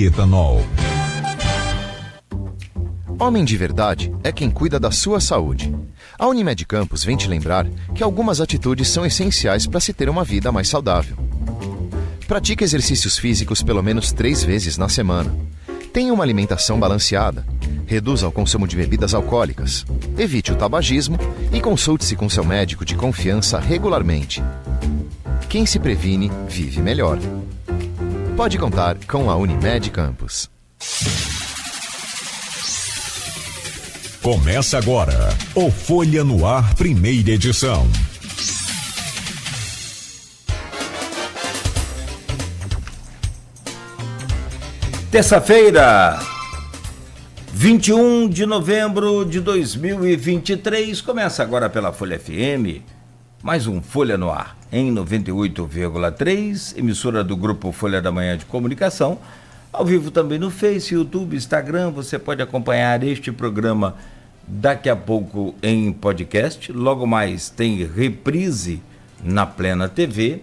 Etanol. Homem de verdade é quem cuida da sua saúde. A Unimed Campos vem te lembrar que algumas atitudes são essenciais para se ter uma vida mais saudável. Pratique exercícios físicos pelo menos 3 vezes na semana. Tenha uma alimentação balanceada. Reduza o consumo de bebidas alcoólicas. Evite o tabagismo e consulte-se com seu médico de confiança regularmente. Quem se previne, vive melhor. Pode contar com a Unimed Campos. Começa agora o Folha no Ar, primeira edição. Terça-feira, 21 de novembro de 2023, começa agora pela Folha FM, mais um Folha no Ar, em 98,3, emissora do Grupo Folha da Manhã de Comunicação, ao vivo também no Face, YouTube, Instagram. Você pode acompanhar este programa daqui a pouco em podcast, logo mais tem reprise na Plena TV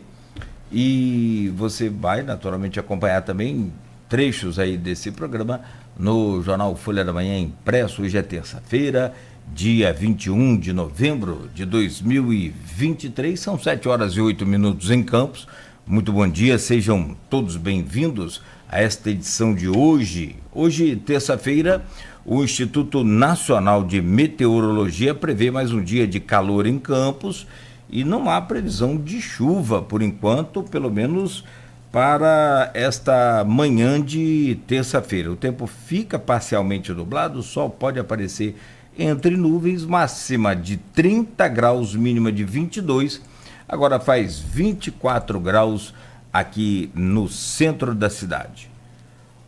e você vai naturalmente acompanhar também trechos aí desse programa no jornal Folha da Manhã impresso. Hoje é terça-feira, dia 21 de novembro de 2023, são 7h08 em Campos. Muito bom dia, sejam todos bem-vindos a esta edição de hoje. Hoje, terça-feira, o Instituto Nacional de Meteorologia prevê mais um dia de calor em Campos e não há previsão de chuva, por enquanto, pelo menos para esta manhã de terça-feira. O tempo fica parcialmente nublado, o sol pode aparecer entre nuvens, máxima de 30 graus, mínima de 22. Agora faz 24 graus aqui no centro da cidade.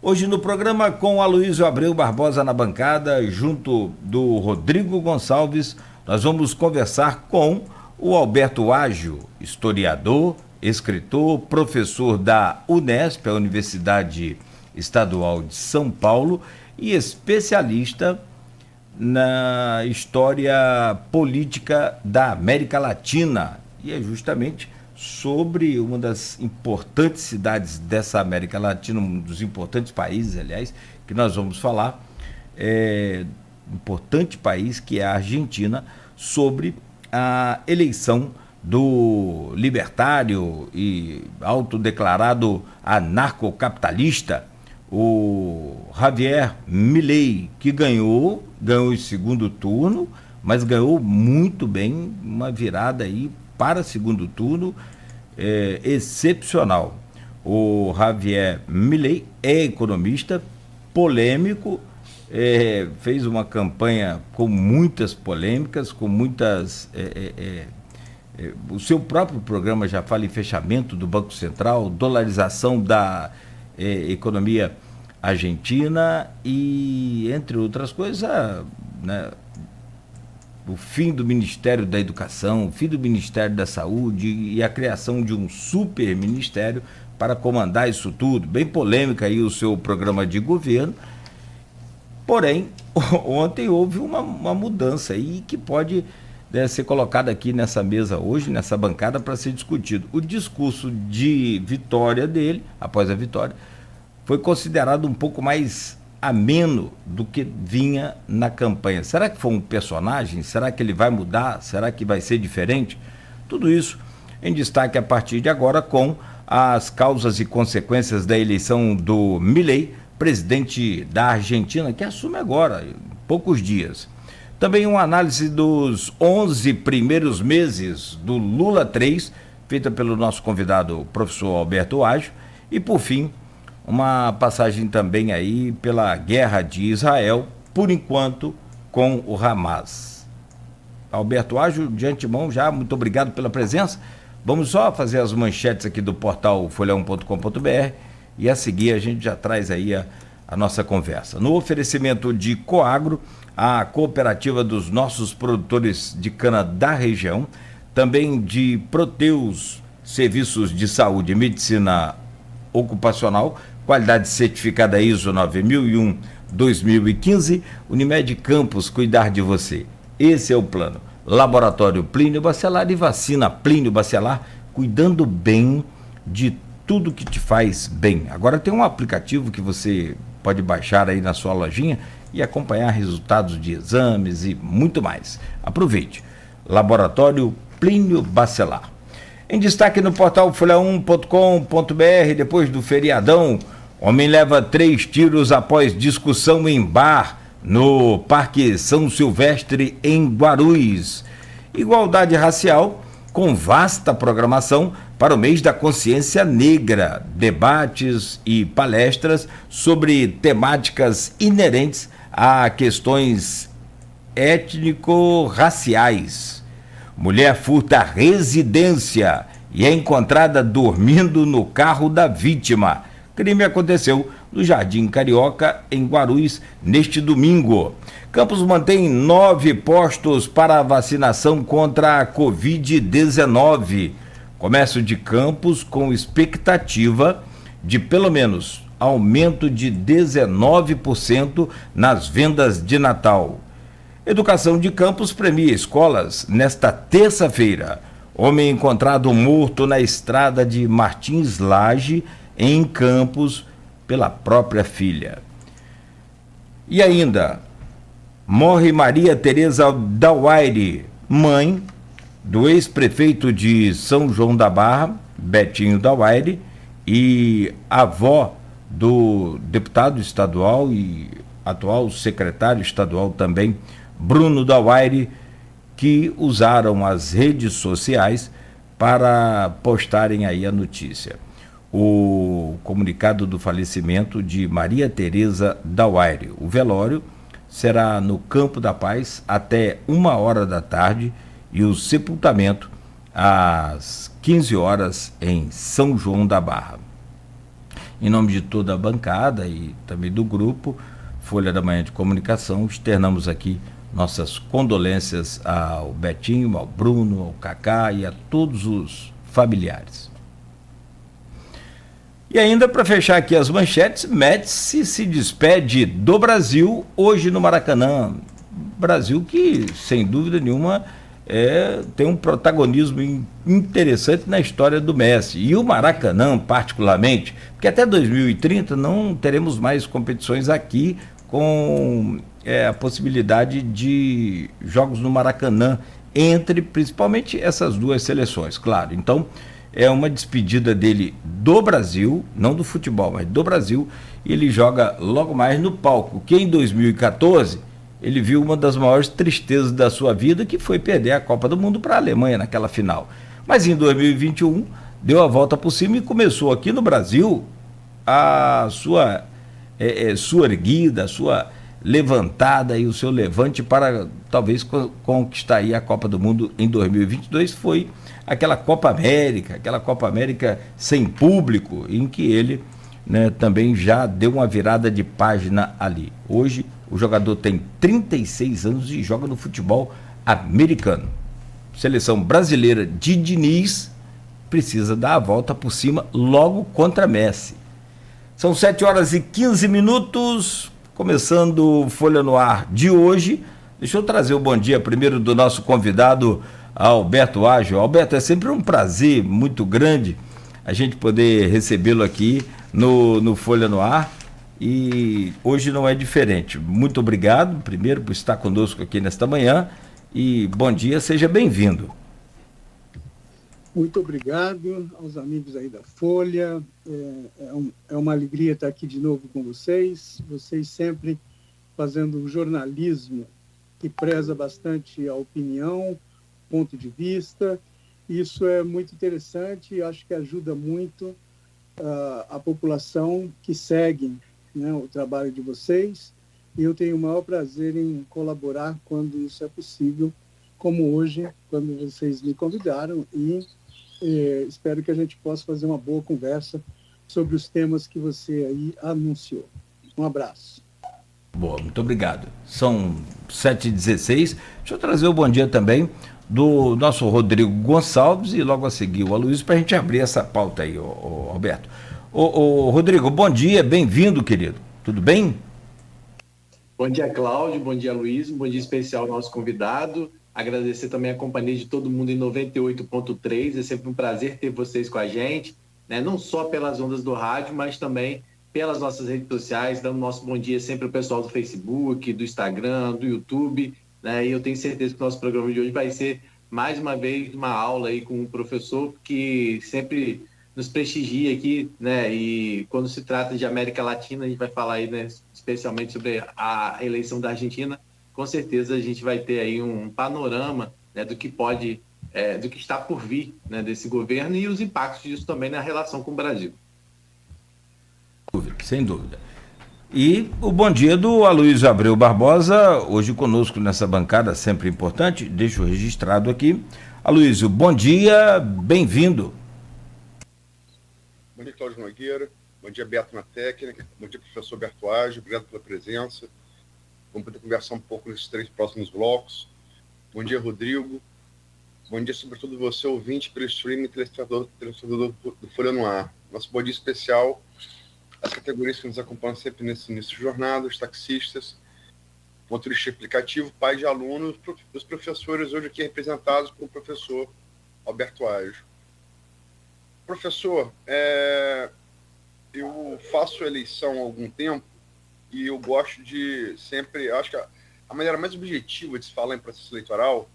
Hoje no programa, com Aloysio Abreu Barbosa na bancada, junto do Rodrigo Gonçalves, nós vamos conversar com o Alberto Ágio, historiador, escritor, professor da Unesp, a Universidade Estadual de São Paulo, e especialista na história política da América Latina. E é justamente sobre uma das importantes cidades dessa América Latina, um dos importantes países, aliás, que nós vamos falar, importante país que é a Argentina, sobre a eleição do libertário e autodeclarado anarcocapitalista, o Javier Milei, que ganhou em segundo turno, mas ganhou muito bem, uma virada aí para segundo turno excepcional. O Javier Milei é economista, polêmico, fez uma campanha com muitas polêmicas, com muitas... o seu próprio programa já fala em fechamento do Banco Central, dolarização da economia argentina e, entre outras coisas, né, o fim do Ministério da Educação, o fim do Ministério da Saúde e a criação de um super ministério para comandar isso tudo. Bem polêmica aí o seu programa de governo. Porém, ontem houve uma mudança aí que pode ser colocada aqui nessa mesa hoje, nessa bancada, para ser discutido. O discurso de vitória dele, após a vitória, foi considerado um pouco mais ameno do que vinha na campanha. Será que foi um personagem? Será que ele vai mudar? Será que vai ser diferente? Tudo isso em destaque a partir de agora, com as causas e consequências da eleição do Milei, presidente da Argentina, que assume agora, em poucos dias. Também uma análise dos 11 primeiros meses do Lula 3, feita pelo nosso convidado, o professor Alberto Ágio. E, por fim, uma passagem também aí pela guerra de Israel, por enquanto, com o Hamas. Alberto Ágio, de antemão já, muito obrigado pela presença. Vamos só fazer as manchetes aqui do portal folha1.com.br e a seguir a gente já traz aí a nossa conversa. No oferecimento de Coagro, a cooperativa dos nossos produtores de cana da região, também de Proteus, serviços de saúde e medicina ocupacional, qualidade certificada ISO 9001-2015, Unimed Campos, cuidar de você. Esse é o plano. Laboratório Plínio Bacelar e vacina Plínio Bacelar, cuidando bem de tudo que te faz bem. Agora tem um aplicativo que você pode baixar aí na sua lojinha e acompanhar resultados de exames e muito mais. Aproveite. Laboratório Plínio Bacelar. Em destaque no portal folha1.com.br, depois do feriadão, homem leva 3 tiros após discussão em bar no Parque São Silvestre, em Guarulhos. Igualdade racial com vasta programação para o mês da consciência negra, debates e palestras sobre temáticas inerentes a questões étnico-raciais. Mulher furta residência e é encontrada dormindo no carro da vítima. Crime aconteceu no Jardim Carioca, em Guarulhos, neste domingo. Campos mantém 9 postos para vacinação contra a Covid-19. Comércio de Campos com expectativa de pelo menos aumento de 19% nas vendas de Natal. Educação de Campos premia escolas nesta terça-feira. Homem encontrado morto na estrada de Martins Lage, em Campos, pela própria filha. E ainda, morre Maria Tereza Dauaire, mãe do ex-prefeito de São João da Barra, Betinho Dauaire, e avó do deputado estadual e atual secretário estadual também, Bruno Dauaire, que usaram as redes sociais para postarem aí a notícia. O comunicado do falecimento de Maria Tereza Dauaire. O velório será no Campo da Paz até 1h da tarde e o sepultamento às 15 horas em São João da Barra. Em nome de toda a bancada e também do grupo Folha da Manhã de Comunicação, externamos aqui nossas condolências ao Betinho, ao Bruno, ao Cacá e a todos os familiares. E ainda para fechar aqui as manchetes, Médici se despede do Brasil hoje no Maracanã. Brasil que, sem dúvida nenhuma, tem um protagonismo interessante na história do Messi. E o Maracanã, particularmente, porque até 2030 não teremos mais competições aqui com a possibilidade de jogos no Maracanã entre principalmente essas duas seleções, claro. Então, é uma despedida dele do Brasil, não do futebol, mas do Brasil, e ele joga logo mais no palco, que em 2014 ele viu uma das maiores tristezas da sua vida, que foi perder a Copa do Mundo para a Alemanha naquela final. Mas em 2021 deu a volta por cima e começou aqui no Brasil a sua erguida, a sua levantada e o seu levante para talvez conquistar aí a Copa do Mundo em 2022. Foi aquela Copa América sem público, em que ele, né, também já deu uma virada de página ali. Hoje o jogador tem 36 anos e joga no futebol americano. Seleção brasileira de Diniz precisa dar a volta por cima logo contra Messi. São 7h15, começando Folha no Ar de hoje. Deixa eu trazer o bom dia primeiro do nosso convidado, Alberto Ágio. Alberto, é sempre um prazer muito grande a gente poder recebê-lo aqui no Folha no Ar, e hoje não é diferente. Muito obrigado, primeiro, por estar conosco aqui nesta manhã, e bom dia, seja bem-vindo. Muito obrigado aos amigos aí da Folha, é uma alegria estar aqui de novo com vocês sempre fazendo um jornalismo que preza bastante a opinião, ponto de vista. Isso é muito interessante e acho que ajuda muito a população que segue, né, o trabalho de vocês, e eu tenho o maior prazer em colaborar quando isso é possível, como hoje, quando vocês me convidaram, e espero que a gente possa fazer uma boa conversa sobre os temas que você aí anunciou. Um abraço. Boa, muito obrigado. São 7h16. Deixa eu trazer o bom dia também do nosso Rodrigo Gonçalves e logo a seguir o Aloysio, para a gente abrir essa pauta aí, Alberto. Rodrigo, bom dia, bem-vindo, querido. Tudo bem? Bom dia, Cláudio, bom dia, Aloysio, bom dia especial ao nosso convidado. Agradecer também a companhia de todo mundo em 98.3, é sempre um prazer ter vocês com a gente. né? Não só pelas ondas do rádio, mas também pelas nossas redes sociais, dando nosso bom dia sempre ao pessoal do Facebook, do Instagram, do YouTube, né? E eu tenho certeza que o nosso programa de hoje vai ser, mais uma vez, uma aula aí com um professor que sempre nos prestigia aqui, né? E quando se trata de América Latina, a gente vai falar aí, né, especialmente sobre a eleição da Argentina. Com certeza a gente vai ter aí um panorama, né, do que pode, do que está por vir, né, desse governo e os impactos disso também na relação com o Brasil. Sem dúvida. E o bom dia do Aloysio Abreu Barbosa, hoje conosco nessa bancada, sempre importante, deixo registrado aqui. Aloysio, bom dia, bem-vindo. Bom dia, Cláudio Nogueira. Bom dia, Beto na técnica. Bom dia, professor Bertuagem. Obrigado pela presença. Vamos poder conversar um pouco nesses 3 próximos blocos. Bom dia, Rodrigo. Bom dia, sobretudo, você, ouvinte, pelo streaming, telespectador do Folha no Ar. Nosso bom dia especial às categorias que nos acompanham sempre nesse início de jornada, os taxistas, motorista aplicativo, pai de alunos, os professores, hoje aqui representados pelo professor Alberto Ajo. Professor, eu faço eleição há algum tempo e eu gosto de sempre... Acho que a maneira mais objetiva de se falar em processo eleitoral,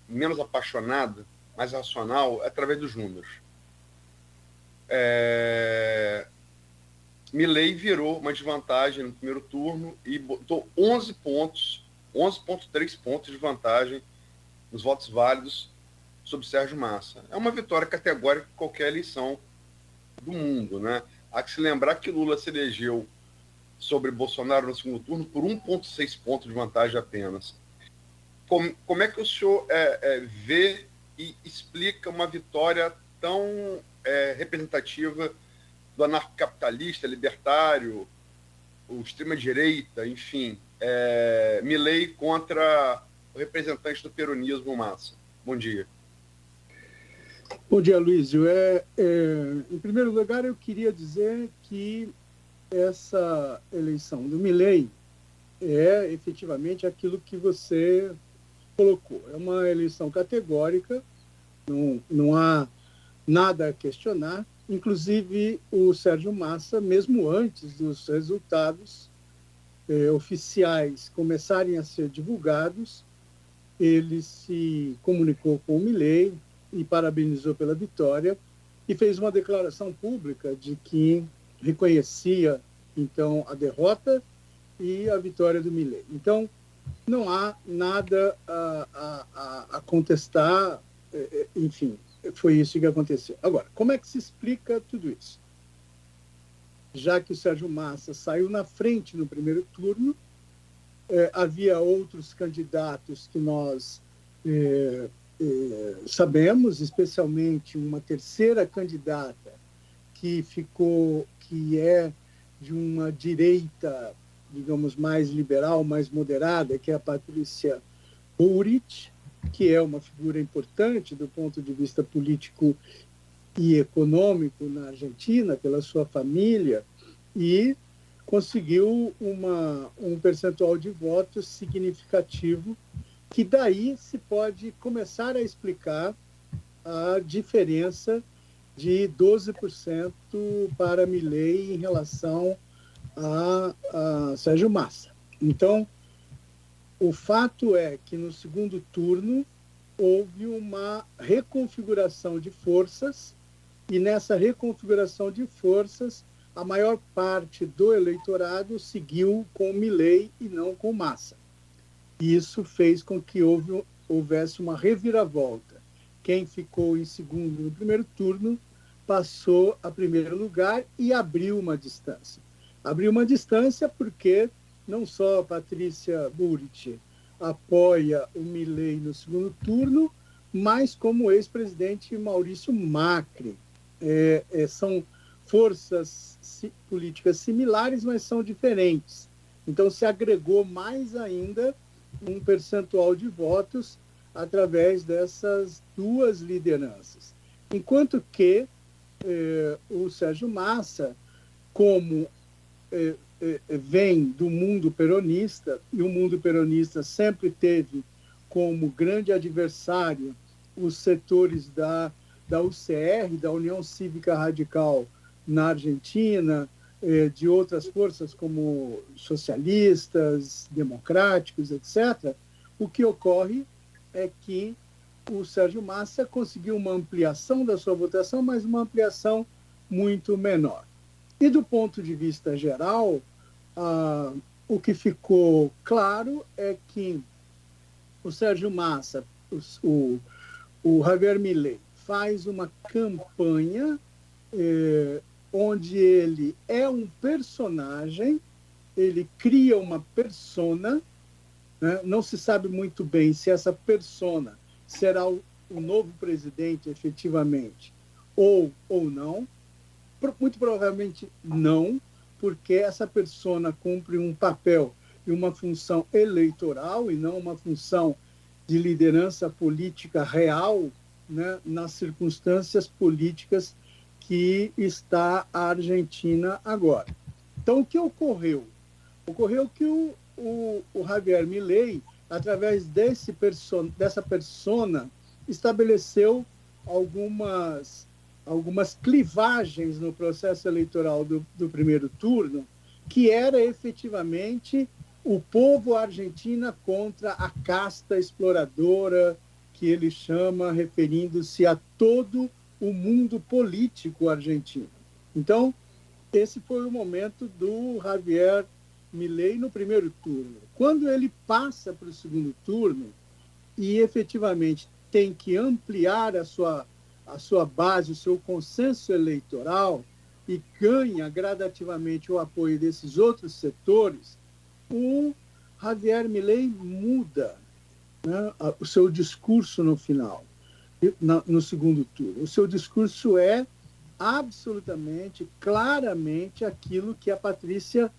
menos apaixonada, mais racional, é através dos números. Milei virou uma desvantagem no primeiro turno e botou 11,3 pontos de vantagem nos votos válidos sobre Sérgio Massa. É uma vitória categórica em qualquer eleição do mundo, né? Há que se lembrar que Lula se elegeu sobre Bolsonaro no segundo turno por 1,6 pontos de vantagem apenas. Como é que o senhor vê e explica uma vitória tão representativa do anarcocapitalista, libertário, o extrema-direita, enfim, Milei contra o representante do peronismo, Massa? Bom dia. Bom dia, Aloysio. Em primeiro lugar, eu queria dizer que essa eleição do Milei é efetivamente aquilo que você colocou. É uma eleição categórica, não há nada a questionar. Inclusive, o Sérgio Massa, mesmo antes dos resultados oficiais começarem a ser divulgados, ele se comunicou com o Milei e parabenizou pela vitória e fez uma declaração pública de que reconhecia, então, a derrota e a vitória do Milei. Então, não há nada a contestar, enfim, foi isso que aconteceu. Agora, como é que se explica tudo isso? Já que o Sérgio Massa saiu na frente no primeiro turno, havia outros candidatos que nós sabemos, especialmente uma terceira candidata que é de uma direita, digamos, mais liberal, mais moderada, que é a Patrícia Bullrich, que é uma figura importante do ponto de vista político e econômico na Argentina, pela sua família, e conseguiu um percentual de votos significativo, que daí se pode começar a explicar a diferença de 12% para Milei em relação a Sérgio Massa. Então, o fato é que no segundo turno houve uma reconfiguração de forças e nessa reconfiguração de forças a maior parte do eleitorado seguiu com Milei e não com Massa. E isso fez com que houvesse uma reviravolta. Quem ficou em segundo no primeiro turno passou a primeiro lugar e abriu uma distância. Abriu uma distância porque não só a Patrícia Bullrich apoia o Milei no segundo turno, mas como o ex-presidente Maurício Macri. São forças políticas similares, mas são diferentes. Então, se agregou mais ainda um percentual de votos através dessas duas lideranças. Enquanto que o Sérgio Massa, como vem do mundo peronista, e o mundo peronista sempre teve como grande adversário os setores da da UCR, da União Cívica Radical na Argentina, de outras forças como socialistas, democráticos, etc., o que ocorre é que o Sérgio Massa conseguiu uma ampliação da sua votação, mas uma ampliação muito menor. E do ponto de vista geral, o que ficou claro é que o Sérgio Massa, o Javier Milei, faz uma campanha onde ele é um personagem, ele cria uma persona, né? Não se sabe muito bem se essa persona será o novo presidente efetivamente ou não. Muito provavelmente não, porque essa persona cumpre um papel e uma função eleitoral e não uma função de liderança política real, né, nas circunstâncias políticas que está a Argentina agora. Então, o que ocorreu? Ocorreu que o Javier Milei, através dessa persona, estabeleceu algumas clivagens no processo eleitoral do primeiro turno, que era efetivamente o povo argentino contra a casta exploradora, que ele chama, referindo-se a todo o mundo político argentino. Então, esse foi o momento do Javier Milei no primeiro turno. Quando ele passa para o segundo turno e efetivamente tem que ampliar a sua base, o seu consenso eleitoral e ganha gradativamente o apoio desses outros setores, o Javier Milei muda, né, o seu discurso no final, no segundo turno. O seu discurso é absolutamente, claramente aquilo que a Patrícia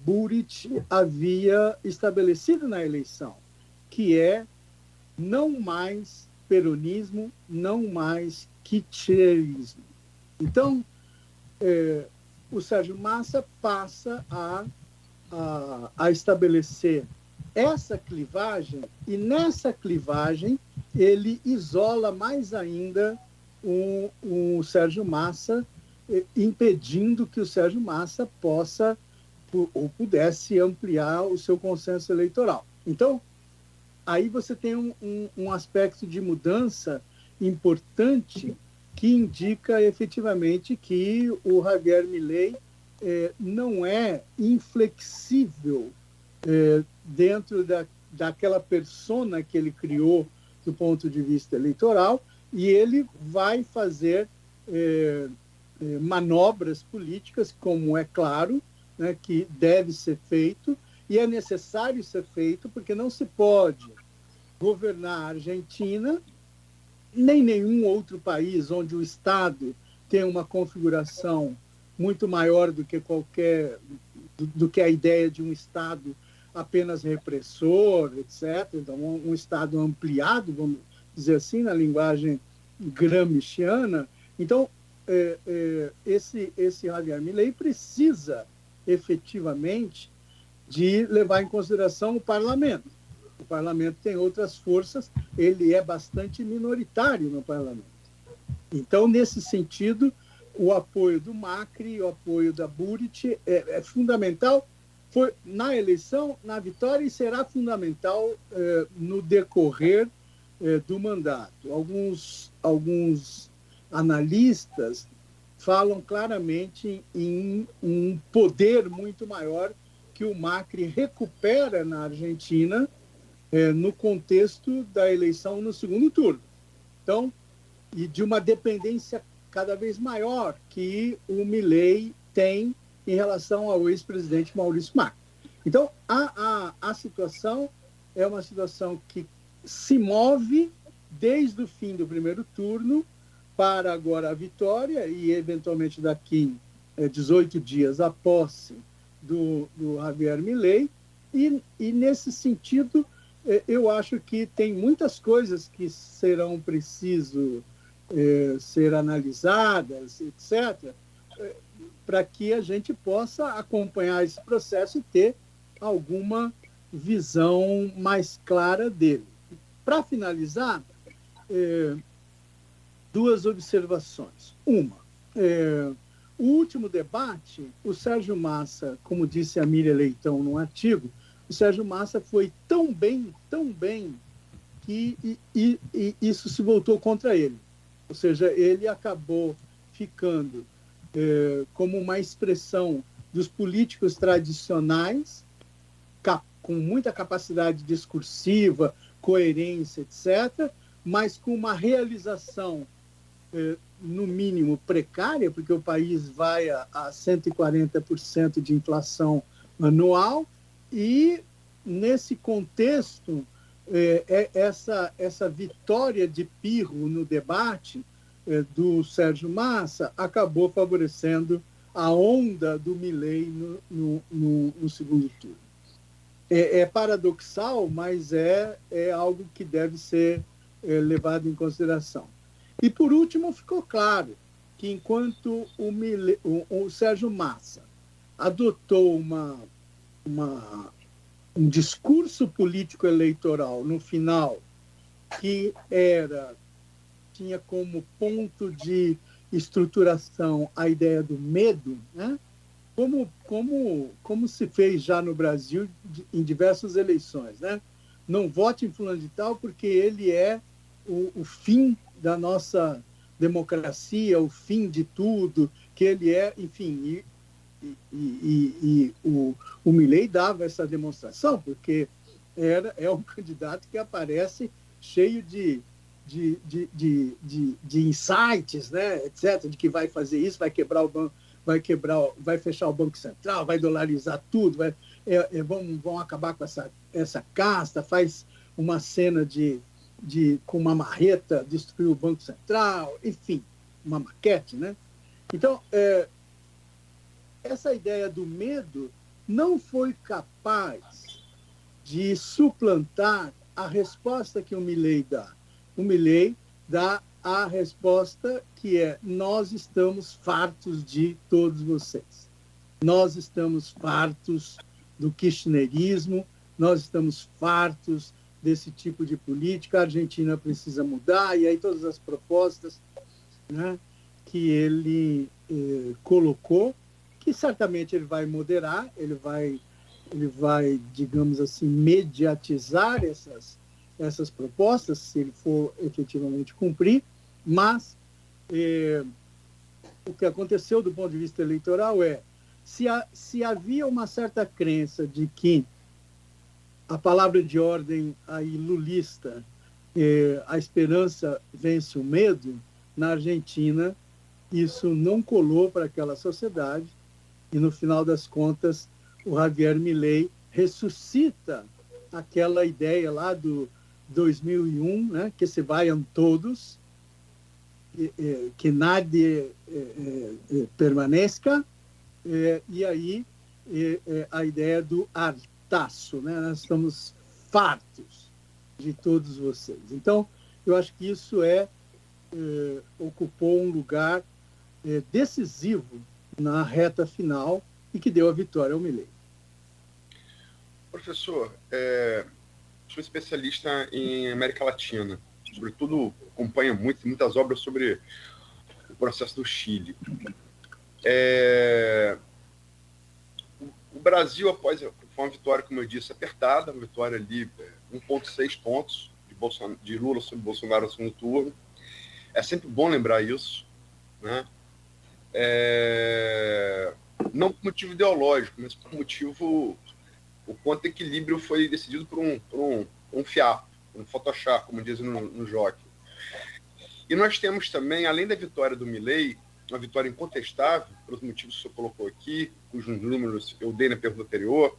Bullrich havia estabelecido na eleição, que é não mais peronismo, não mais kirchnerismo. Então, o Sérgio Massa passa a estabelecer essa clivagem, e nessa clivagem ele isola mais ainda o Sérgio Massa, impedindo que o Sérgio Massa possa ou pudesse ampliar o seu consenso eleitoral. Então, aí você tem um aspecto de mudança importante que indica efetivamente que o Javier Milei não é inflexível dentro daquela persona que ele criou do ponto de vista eleitoral, e ele vai fazer manobras políticas, como é claro, né, que deve ser feito, e é necessário ser feito, porque não se pode governar a Argentina, nem nenhum outro país onde o Estado tem uma configuração muito maior do que a ideia de um Estado apenas repressor, etc. Então, um Estado ampliado, vamos dizer assim, na linguagem gramsciana. Então, esse Javier Milei precisa efetivamente de levar em consideração o parlamento. O parlamento tem outras forças, ele é bastante minoritário no parlamento. Então, nesse sentido, o apoio do Macri, o apoio da Bullrich é fundamental, foi na eleição, na vitória, e será fundamental no decorrer do mandato. Alguns analistas falam claramente em um poder muito maior que o Macri recupera na Argentina no contexto da eleição no segundo turno. Então, e de uma dependência cada vez maior que o Milei tem em relação ao ex-presidente Maurício Macri. Então, a situação é uma situação que se move desde o fim do primeiro turno para agora a vitória e, eventualmente, daqui 18 dias a posse do Javier Milei. E, nesse sentido, eu acho que tem muitas coisas que serão preciso ser analisadas, etc., para que a gente possa acompanhar esse processo e ter alguma visão mais clara dele. Para finalizar, duas observações. Uma, o último debate, o Sérgio Massa, como disse a Miriam Leitão num artigo, o Sérgio Massa foi tão bem, que isso se voltou contra ele. Ou seja, ele acabou ficando como uma expressão dos políticos tradicionais, com muita capacidade discursiva, coerência, etc., mas com uma realização, no mínimo, precária, porque o país vai a 140% de inflação anual, e, nesse contexto, essa vitória de pirro no debate do Sérgio Massa acabou favorecendo a onda do Milei no segundo turno. É paradoxal, mas é algo que deve ser levado em consideração. E, por último, ficou claro que, enquanto o Sérgio Massa adotou um discurso político eleitoral no final que tinha como ponto de estruturação a ideia do medo, né? Como se fez já no Brasil em diversas eleições, né? Não vote em fulano de tal porque ele é o fim da nossa democracia, o fim de tudo, que ele é, enfim, o Milei dava essa demonstração, porque é um candidato que aparece cheio de insights, né, etc., de que vai fazer isso, vai quebrar o banco, vai fechar o Banco Central, vai dolarizar tudo, vão acabar com essa casta, faz uma cena com uma marreta destruir o Banco Central, enfim, uma maquete, né? Então, essa ideia do medo não foi capaz de suplantar a resposta que o Milei dá. O Milei dá a resposta que é: nós estamos fartos de todos vocês. Nós estamos fartos do kirchnerismo, nós estamos fartos desse tipo de política, a Argentina precisa mudar, e aí todas as propostas, né, que ele colocou, que certamente ele vai moderar, ele vai, digamos assim, mediatizar essas propostas, se ele for efetivamente cumprir, mas o que aconteceu do ponto de vista eleitoral se havia uma certa crença de que a palavra de ordem aí lulista, a esperança vence o medo, na Argentina isso não colou para aquela sociedade, e no final das contas o Javier Milei ressuscita aquela ideia lá do 2001, né, que se vaiam todos, que nadie permaneça, e aí a ideia do hartaço, né? Nós estamos fartos de todos vocês. Então, eu acho que isso ocupou um lugar decisivo na reta final e que deu a vitória ao Milei. Professor, sou especialista em América Latina, sobretudo acompanha muitas obras sobre o processo do Chile. O Brasil, após foi uma vitória, como eu disse, apertada, uma vitória ali, 1,6 pontos de Lula sobre Bolsonaro no segundo turno. É sempre bom lembrar isso, né? Não por motivo ideológico, mas por motivo... O ponto de equilíbrio foi decidido por um fiapo, um photoshop, como dizem no jockey. E nós temos também, além da vitória do Milei, uma vitória incontestável, pelos motivos que o senhor colocou aqui, cujos números eu dei na pergunta anterior,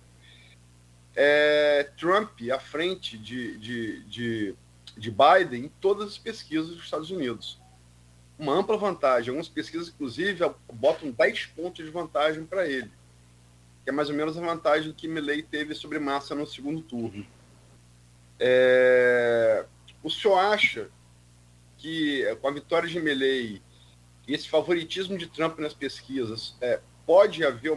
Trump à frente de Biden em todas as pesquisas dos Estados Unidos. Uma ampla vantagem. Algumas pesquisas, inclusive, botam 10 pontos de vantagem para ele, que é mais ou menos a vantagem que Milei teve sobre Massa no segundo turno. O senhor acha que, com a vitória de Milei e esse favoritismo de Trump nas pesquisas, pode haver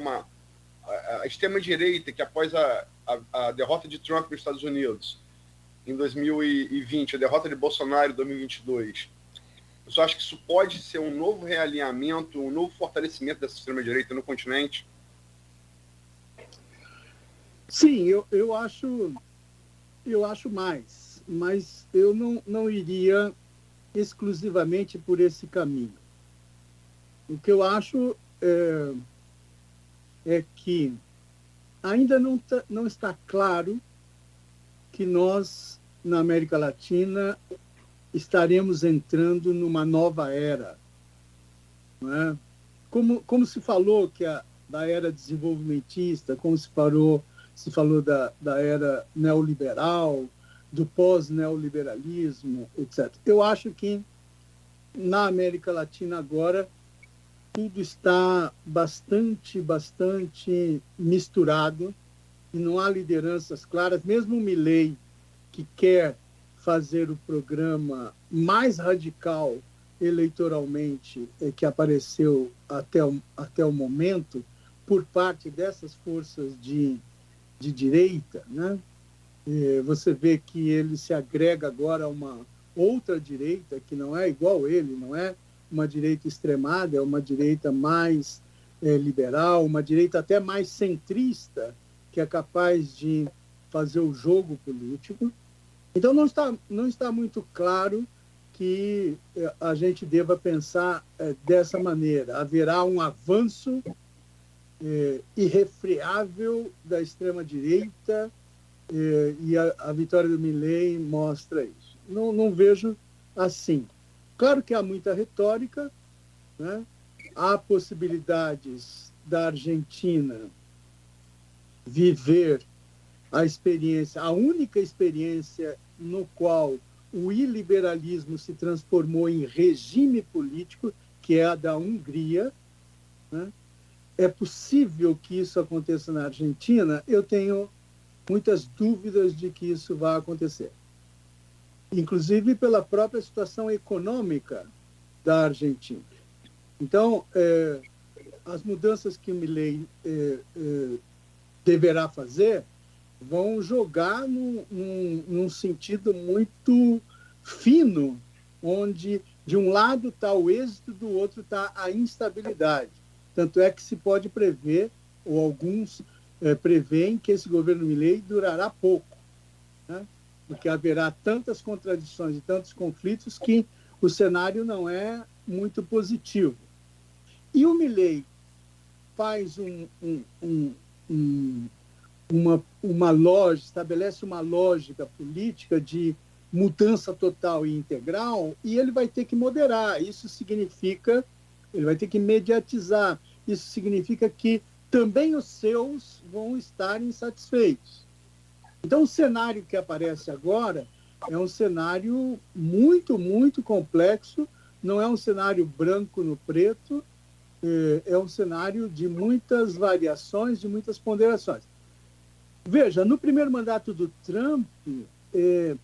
a extrema-direita, que após a derrota de Trump nos Estados Unidos, em 2020, a derrota de Bolsonaro em 2022, Você acha que isso pode ser um novo realinhamento, um novo fortalecimento dessa extrema-direita no continente? Sim, eu acho mais, mas eu não iria exclusivamente por esse caminho. O que eu acho é que ainda não está claro que nós, na América Latina, estaremos entrando numa nova era. Não é? Como se falou que da era desenvolvimentista, como se falou da era neoliberal, do pós-neoliberalismo, etc. Eu acho que na América Latina agora tudo está bastante misturado e não há lideranças claras. Mesmo o Milei, que quer fazer o programa mais radical eleitoralmente que apareceu até o momento, por parte dessas forças de direita, né? Você vê que ele se agrega agora a uma outra direita que não é igual ele, não é uma direita extremada, é uma direita mais liberal, uma direita até mais centrista, que é capaz de fazer o jogo político. Então, não está muito claro que a gente deva pensar dessa maneira. Haverá um avanço irrefreável da extrema-direita e a vitória do Milei mostra isso. Não vejo assim. Claro que há muita retórica, né? Há possibilidades da Argentina viver a única experiência no qual o iliberalismo se transformou em regime político, que é a da Hungria, né? É possível que isso aconteça na Argentina? Eu tenho muitas dúvidas de que isso vai acontecer. Inclusive pela própria situação econômica da Argentina. Então, as mudanças que o Milei deverá fazer vão jogar num sentido muito fino, onde de um lado está o êxito, do outro está a instabilidade. Tanto é que se pode prever, ou alguns prevêem, que esse governo Milei durará pouco, né? Porque haverá tantas contradições e tantos conflitos que o cenário não é muito positivo. E o Milei faz uma lógica, estabelece uma lógica política de mudança total e integral, e ele vai ter que moderar. Isso significa, ele vai ter que mediatizar. Isso significa que também os seus vão estar insatisfeitos. Então, o cenário que aparece agora é um cenário muito, muito complexo, não é um cenário branco no preto, é um cenário de muitas variações, de muitas ponderações. Veja, no primeiro mandato do Trump,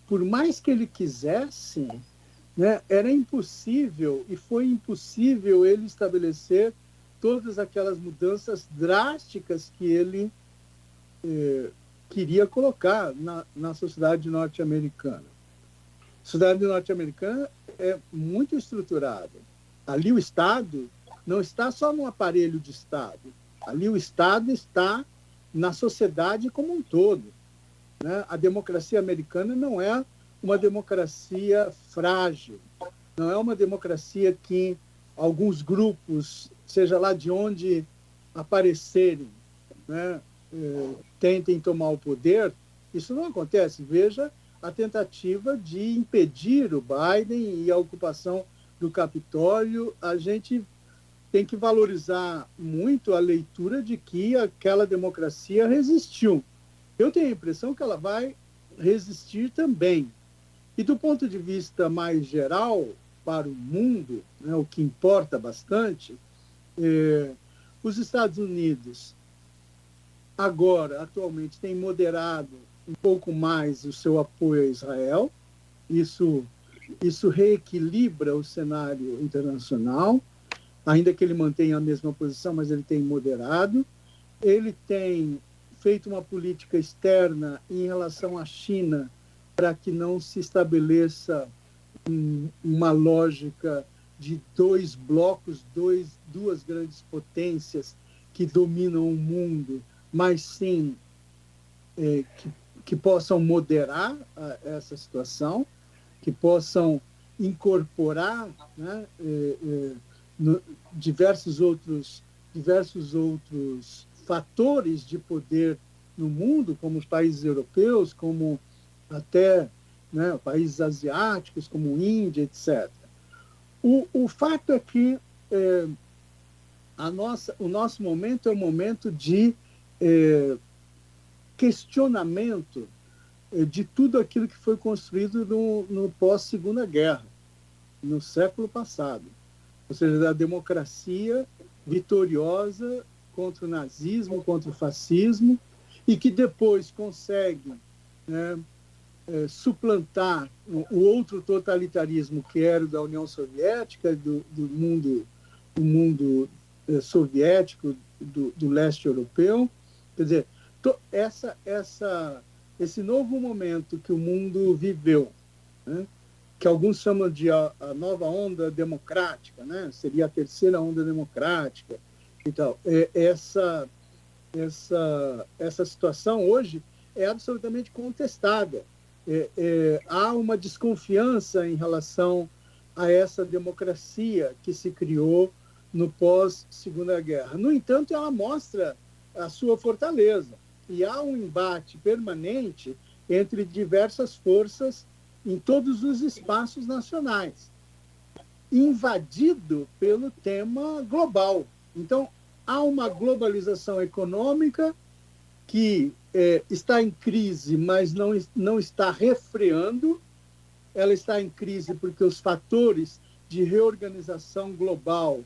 por mais que ele quisesse, né, era impossível, e foi impossível ele estabelecer todas aquelas mudanças drásticas que ele queria colocar na sociedade norte-americana. A sociedade norte-americana é muito estruturada. Ali o Estado não está só num aparelho de Estado. Ali o Estado está na sociedade como um todo, né? A democracia americana não é uma democracia frágil, não é uma democracia que alguns grupos, seja lá de onde aparecerem, né, tentem tomar o poder. Isso não acontece. Veja a tentativa de impedir o Biden e a ocupação do Capitólio. A gente tem que valorizar muito a leitura de que aquela democracia resistiu. Eu tenho a impressão que ela vai resistir também. E do ponto de vista mais geral, para o mundo, né, o que importa bastante, os Estados Unidos agora, atualmente, têm moderado um pouco mais o seu apoio a Israel. Isso reequilibra o cenário internacional, ainda que ele mantenha a mesma posição, mas ele tem moderado. Ele tem feito uma política externa em relação à China para que não se estabeleça uma lógica de dois blocos, duas grandes potências que dominam o mundo, mas sim que possam moderar essa situação, que possam incorporar, né, diversos outros fatores de poder no mundo, como os países europeus, como até, né, países asiáticos, como Índia, etc. O fato é que o nosso momento é um momento de questionamento de tudo aquilo que foi construído no pós-Segunda Guerra, no século passado. Ou seja, da democracia vitoriosa contra o nazismo, contra o fascismo, e que depois consegue, né, suplantar o outro totalitarismo que era o da União Soviética, do mundo soviético, do leste europeu. Quer dizer, esse novo momento que o mundo viveu, né, que alguns chamam de a nova onda democrática, né, seria a terceira onda democrática e tal. Essa situação hoje é absolutamente contestada. Há uma desconfiança em relação a essa democracia que se criou no pós-Segunda Guerra. No entanto, ela mostra a sua fortaleza, e há um embate permanente entre diversas forças em todos os espaços nacionais, invadido pelo tema global. Então, há uma globalização econômica que está em crise, mas não está refreando. Ela está em crise porque os fatores de reorganização global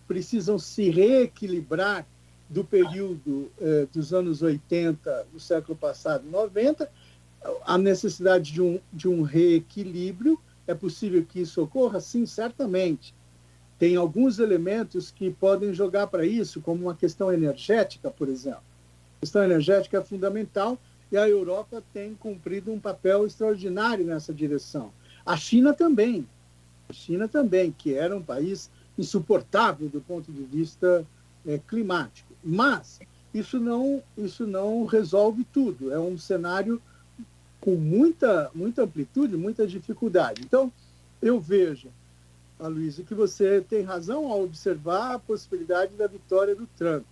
precisam se reequilibrar do período dos anos 80, do século passado, 90, a necessidade de um reequilíbrio. É possível que isso ocorra? Sim, certamente. Tem alguns elementos que podem jogar para isso, como uma questão energética, por exemplo. A questão energética é fundamental e a Europa tem cumprido um papel extraordinário nessa direção. A China também, que era um país insuportável do ponto de vista climático. Mas isso não resolve tudo. É um cenário com muita amplitude, muita dificuldade. Então, eu vejo, Aloysio, que você tem razão ao observar a possibilidade da vitória do Trump.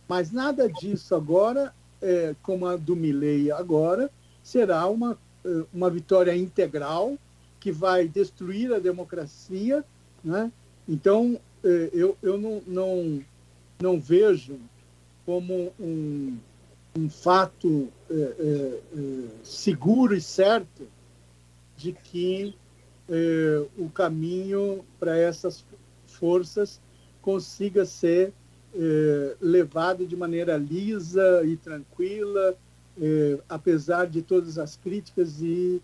Mas nada disso agora, como a do Milei agora, será uma vitória integral que vai destruir a democracia, né? Então, eu não vejo como um fato seguro e certo de que o caminho para essas forças consiga ser levado de maneira lisa e tranquila, apesar de todas as críticas e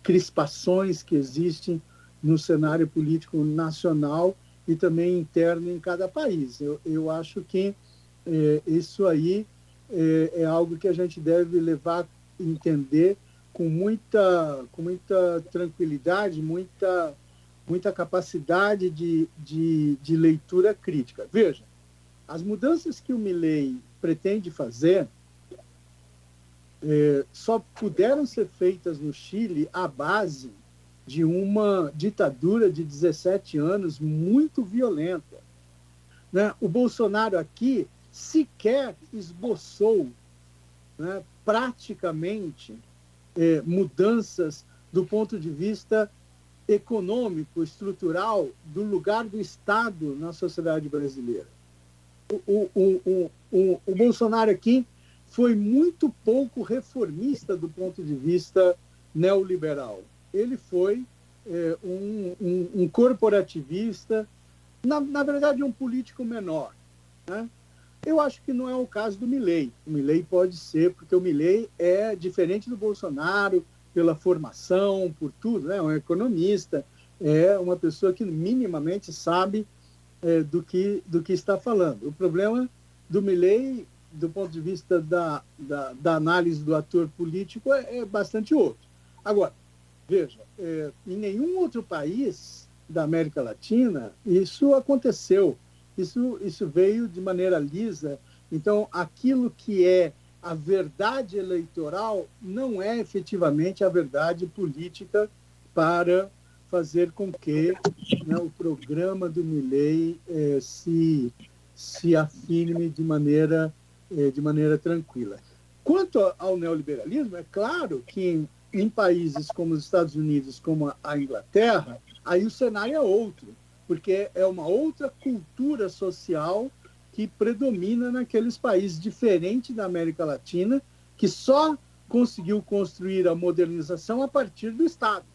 crispações que existem no cenário político nacional e também interno em cada país. Eu acho que isso aí é algo que a gente deve levar a entender com muita tranquilidade, muita capacidade de leitura crítica. Veja, as mudanças que o Milei pretende fazer só puderam ser feitas no Chile à base de uma ditadura de 17 anos muito violenta, né? O Bolsonaro aqui sequer esboçou, né, praticamente mudanças do ponto de vista econômico, estrutural, do lugar do Estado na sociedade brasileira. O Bolsonaro aqui foi muito pouco reformista do ponto de vista neoliberal. Ele foi um corporativista, na verdade, um político menor, né? Eu acho que não é o caso do Milei. O Milei pode ser, porque o Milei é diferente do Bolsonaro pela formação, por tudo, né? É um economista, é uma pessoa que minimamente sabe do que está falando. O problema do Milei, do ponto de vista da análise do ator político, é bastante outro. Agora, veja, em nenhum outro país da América Latina, isso aconteceu. Isso veio de maneira lisa. Então, aquilo que é a verdade eleitoral não é efetivamente a verdade política para fazer com que, né, o programa do Milei se afirme de maneira tranquila. Quanto ao neoliberalismo, é claro que em países como os Estados Unidos, como a Inglaterra, aí o cenário é outro, porque é uma outra cultura social que predomina naqueles países, diferente da América Latina, que só conseguiu construir a modernização a partir do Estado.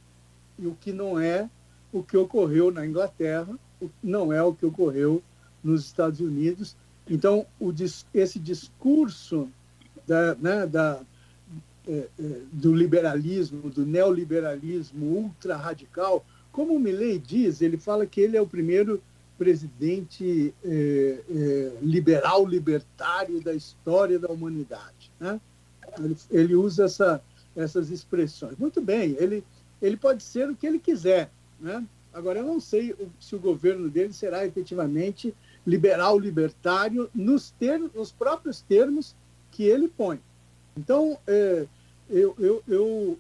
E o que não é o que ocorreu na Inglaterra, não é o que ocorreu nos Estados Unidos. Então, esse discurso do liberalismo, do neoliberalismo ultra-radical, como o Milei diz, ele fala que ele é o primeiro presidente liberal, libertário da história da humanidade, né? Ele usa essas expressões. Muito bem, ele pode ser o que ele quiser, né? Agora, eu não sei se o governo dele será efetivamente liberal, libertário, nos próprios termos que ele põe. Então, eu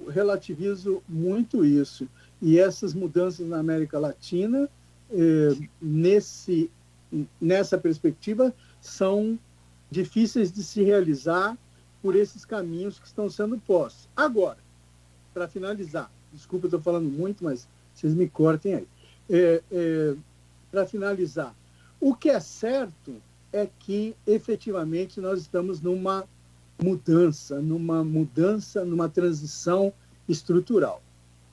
relativizo muito isso. E essas mudanças na América Latina, nessa perspectiva, são difíceis de se realizar por esses caminhos que estão sendo postos. Agora, para finalizar, desculpa, eu estou falando muito, mas vocês me cortem aí. Para finalizar, o que é certo é que, efetivamente, nós estamos numa transição estrutural.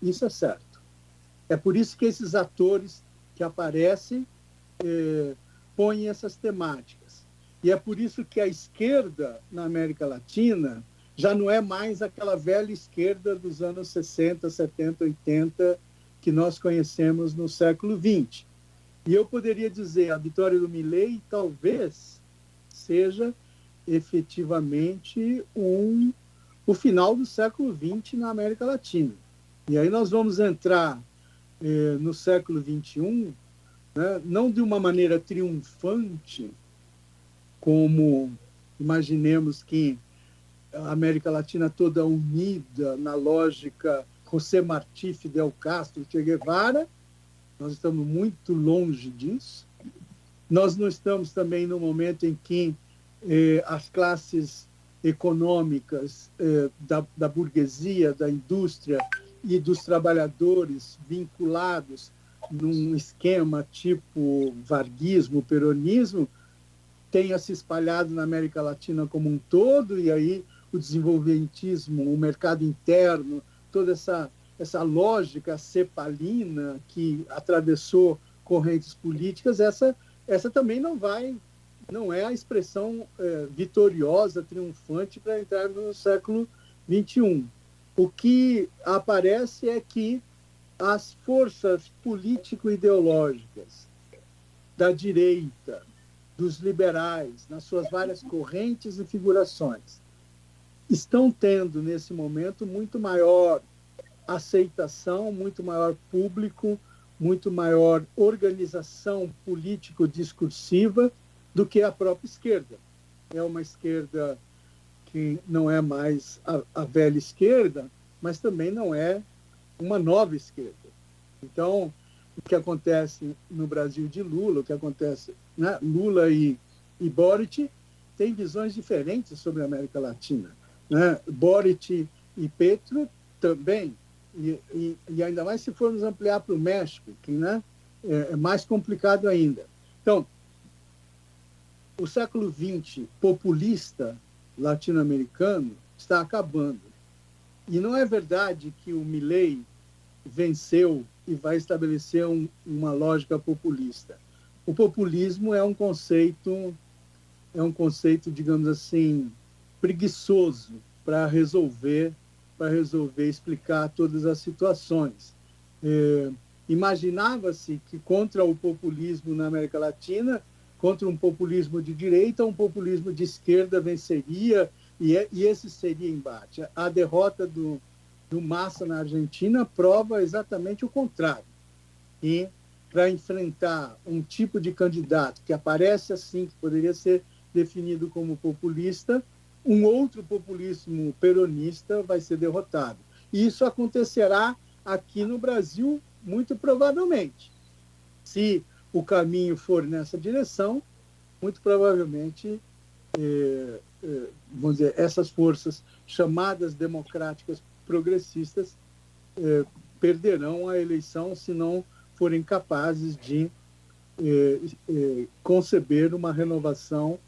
Isso é certo. É por isso que esses atores que aparecem põem essas temáticas. E é por isso que a esquerda na América Latina já não é mais aquela velha esquerda dos anos 60, 70, 80 que nós conhecemos no século XX. E eu poderia dizer, a vitória do Milei talvez seja efetivamente o final do século XX na América Latina. E aí nós vamos entrar no século XXI, né, não de uma maneira triunfante, como imaginemos que a América Latina toda unida na lógica José Martí, Fidel Castro, Che Guevara. Nós estamos muito longe disso. Nós não estamos também no momento em que as classes econômicas da burguesia, da indústria e dos trabalhadores vinculados num esquema tipo varguismo, peronismo, tenha se espalhado na América Latina como um todo, e aí o desenvolvimentismo, o mercado interno, toda essa lógica cepalina que atravessou correntes políticas, essa também não é a expressão vitoriosa, triunfante para entrar no século XXI. O que aparece é que as forças político-ideológicas da direita, dos liberais, nas suas várias correntes e figurações, estão tendo, nesse momento, muito maior aceitação, muito maior público, muito maior organização político-discursiva do que a própria esquerda. É uma esquerda que não é mais a velha esquerda, mas também não é uma nova esquerda. Então, o que acontece no Brasil de Lula, o que acontece, né? Lula e Boric têm visões diferentes sobre a América Latina, né? Boric e Petro também, e ainda mais se formos ampliar para o México, que, né, é mais complicado ainda. Então, o século XX populista latino-americano está acabando. E não é verdade que o Milei venceu e vai estabelecer uma lógica populista. O populismo é um conceito, digamos assim, preguiçoso para resolver explicar todas as situações. Imaginava-se que contra o populismo na América Latina, contra um populismo de direita, um populismo de esquerda venceria, e esse seria embate. A derrota do Massa na Argentina prova exatamente o contrário. E para enfrentar um tipo de candidato que aparece assim, que poderia ser definido como populista, um outro populismo peronista vai ser derrotado. E isso acontecerá aqui no Brasil, muito provavelmente. Se o caminho for nessa direção, muito provavelmente, vamos dizer, essas forças chamadas democráticas progressistas perderão a eleição se não forem capazes de conceber uma renovação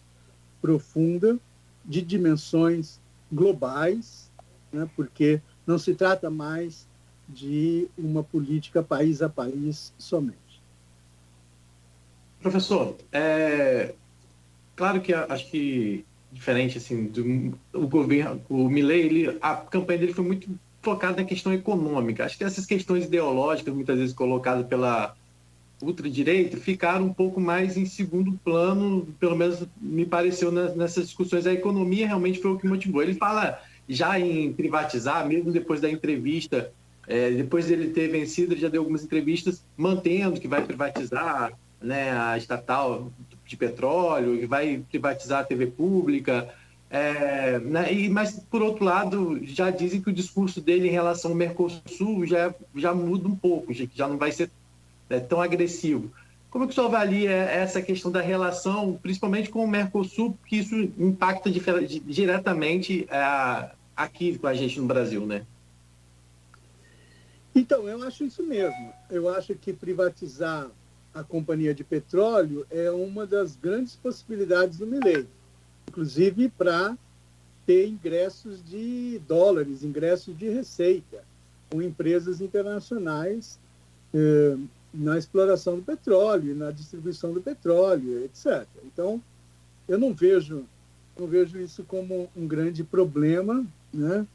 profunda de dimensões globais, né, porque não se trata mais de uma política país a país somente. Professor, claro que acho que diferente assim o governo, o Milei, a campanha dele foi muito focada na questão econômica. Acho que essas questões ideológicas, muitas vezes colocadas pela ultradireita, ficaram um pouco mais em segundo plano, pelo menos me pareceu nessas discussões. A economia realmente foi o que motivou. Ele fala já em privatizar, mesmo depois da entrevista, depois dele ter vencido, ele já deu algumas entrevistas mantendo que vai privatizar, né, a estatal de petróleo, que vai privatizar a TV pública, né, mas, por outro lado, já dizem que o discurso dele em relação ao Mercosul já muda um pouco, já não vai ser tão agressivo. Como é que o senhor avalia essa questão da relação, principalmente com o Mercosul, porque isso impacta diretamente aqui com a gente no Brasil, né? Então, eu acho isso mesmo. Eu acho que privatizar a companhia de petróleo é uma das grandes possibilidades do Milei, inclusive para ter ingressos de dólares, ingressos de receita, com empresas internacionais na exploração do petróleo, na distribuição do petróleo, etc. Então, eu não vejo isso como um grande problema, né?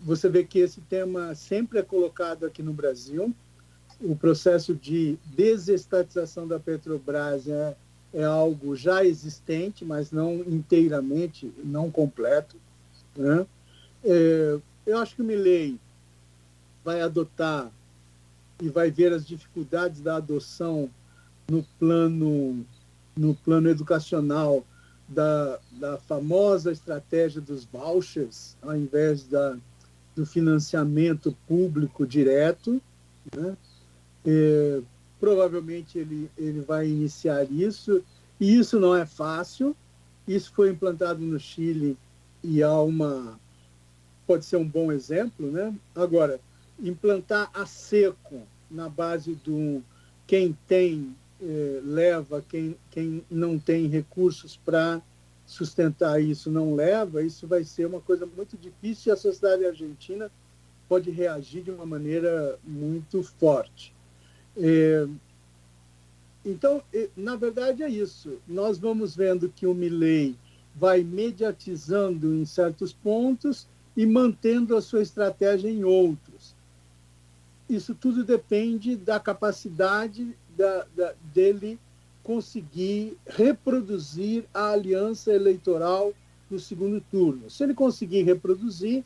Você vê que esse tema sempre é colocado aqui no Brasil. O processo de desestatização da Petrobras é algo já existente, mas não inteiramente, não completo, né? Eu acho que o Milei vai adotar e vai ver as dificuldades da adoção no plano educacional da famosa estratégia dos vouchers, ao invés do financiamento público direto, né? Provavelmente ele vai iniciar isso, e isso não é fácil. Isso foi implantado no Chile e pode ser um bom exemplo, né? Agora, implantar a seco na base do quem tem leva, quem não tem recursos para sustentar isso não leva, isso vai ser uma coisa muito difícil, e a sociedade argentina pode reagir de uma maneira muito forte. Então, na verdade, é isso. Nós vamos vendo que o Milei vai mediatizando em certos pontos e mantendo a sua estratégia em outros. Isso tudo depende da capacidade dele conseguir reproduzir a aliança eleitoral no segundo turno. Se ele conseguir reproduzir,